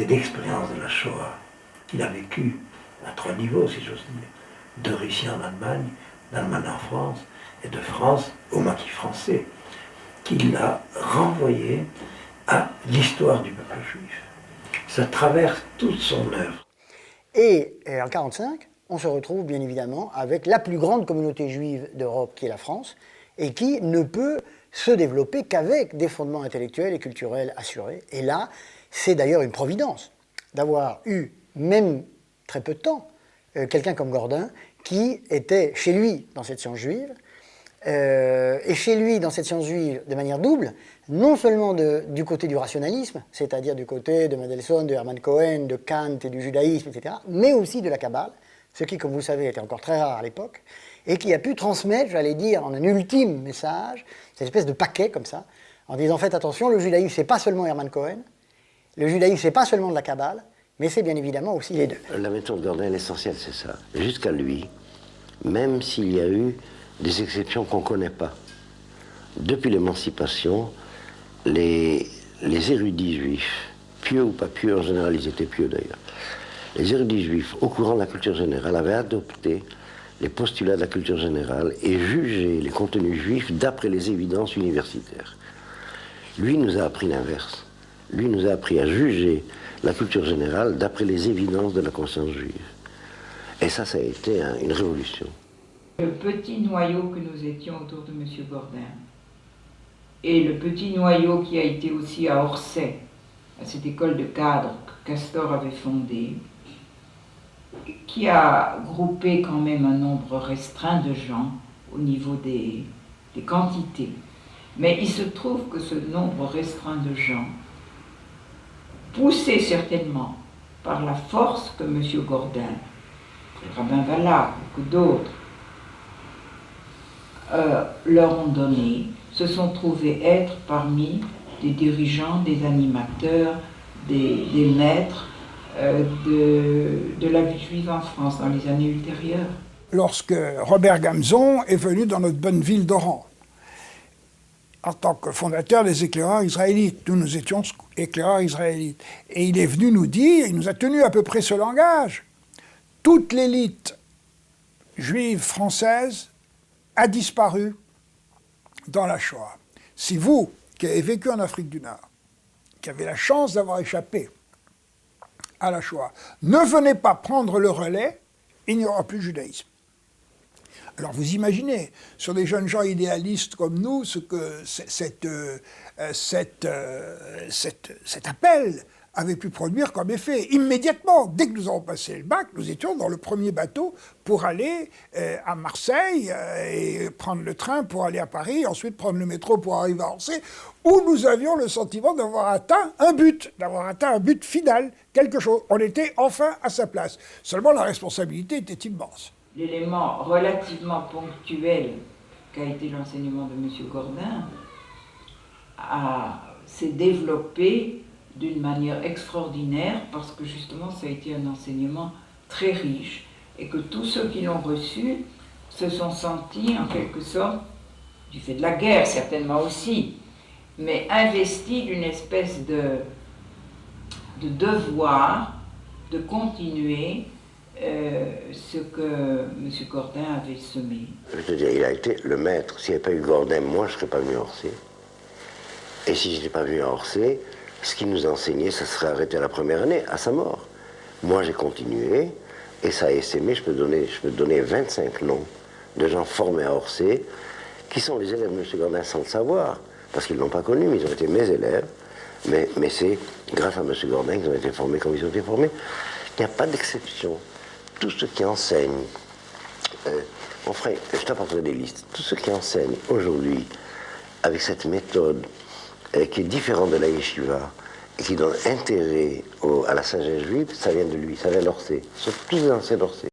c'est l'expérience de la Shoah qu'il a vécue à 3 niveaux, si j'ose dire. De Russie en Allemagne, d'Allemagne en France, et de France au maquis français, qui l'a renvoyé à l'histoire du peuple juif. Ça traverse toute son œuvre. Et en 1945, on se retrouve bien évidemment avec la plus grande communauté juive d'Europe, qui est la France, et qui ne peut se développer qu'avec des fondements intellectuels et culturels assurés. Et là, c'est d'ailleurs une providence d'avoir eu, même très peu de temps, quelqu'un comme Gordin, qui était chez lui dans cette science juive, et chez lui dans cette science juive de manière double, non seulement du côté du rationalisme, c'est-à-dire du côté de Mendelssohn, de Hermann Cohen, de Kant et du judaïsme, etc., mais aussi de la Kabbale, ce qui, comme vous le savez, était encore très rare à l'époque, et qui a pu transmettre, j'allais dire, en un ultime message, cette espèce de paquet comme ça, en disant faites attention, le judaïsme, c'est pas seulement Hermann Cohen, le judaïsme, c'est pas seulement de la Kabbale, mais c'est bien évidemment aussi les deux. La méthode Gordin, l'essentiel, c'est ça. Jusqu'à lui, même s'il y a eu des exceptions qu'on ne connaît pas, depuis l'émancipation, les érudits juifs, pieux ou pas pieux, en général ils étaient pieux d'ailleurs, les érudits juifs, au courant de la culture générale, avaient adopté les postulats de la culture générale et jugé les contenus juifs d'après les évidences universitaires. Lui nous a appris l'inverse. Lui nous a appris à juger la culture générale d'après les évidences de la conscience juive. Et ça a été une révolution. Le petit noyau que nous étions autour de M. Gordin, et le petit noyau qui a été aussi à Orsay, à cette école de cadres que Castor avait fondée, qui a groupé quand même un nombre restreint de gens au niveau des quantités. Mais il se trouve que ce nombre restreint de gens, poussé certainement par la force que M. Gordin, le rabbin Valla, beaucoup d'autres, leur ont donné, se sont trouvés être parmi des dirigeants, des animateurs, des maîtres de la vie juive en France dans les années ultérieures. Lorsque Robert Gamzon est venu dans notre bonne ville d'Oran, en tant que fondateur des éclaireurs israélites, nous étions éclaireurs israélites, et il est venu nous dire, il nous a tenu à peu près ce langage, toute l'élite juive française a disparu dans la Shoah. Si vous, qui avez vécu en Afrique du Nord, qui avez la chance d'avoir échappé à la Shoah, ne venez pas prendre le relais, il n'y aura plus de judaïsme. Alors vous imaginez, sur des jeunes gens idéalistes comme nous, ce que cet appel avait pu produire comme effet. Immédiatement, dès que nous avons passé le bac, nous étions dans le premier bateau pour aller à Marseille et prendre le train pour aller à Paris, ensuite prendre le métro pour arriver à Orsay, où nous avions le sentiment d'avoir atteint un but final, quelque chose. On était enfin à sa place. Seulement la responsabilité était immense. L'élément relativement ponctuel qu'a été l'enseignement de M. Gordin s'est développé d'une manière extraordinaire parce que justement ça a été un enseignement très riche et que tous ceux qui l'ont reçu se sont sentis en quelque sorte, du fait de la guerre certainement aussi, mais investis d'une espèce de devoir de continuer ce que M. Gordin avait semé. Je veux te dire, il a été le maître. S'il n'y avait pas eu Gordin, moi, je ne serais pas venu à Orsay. Et si je n'étais pas venu à Orsay, ce qu'il nous a enseigné, ça serait arrêté à la première année, à sa mort. Moi, j'ai continué, et ça a essaimé. Je peux donner 25 noms de gens formés à Orsay, qui sont les élèves de M. Gordin sans le savoir, parce qu'ils ne l'ont pas connu, mais ils ont été mes élèves. Mais c'est grâce à M. Gordin qu'ils ont été formés comme ils ont été formés. Il n'y a pas d'exception. Tous ceux qui enseignent, je t'apporterai des listes, tous ceux qui enseignent aujourd'hui avec cette méthode qui est différente de la yeshiva et qui donne intérêt à la sagesse juive, ça vient de lui, ça vient d'Orsay. Ce sont tous des anciens d'Orsay.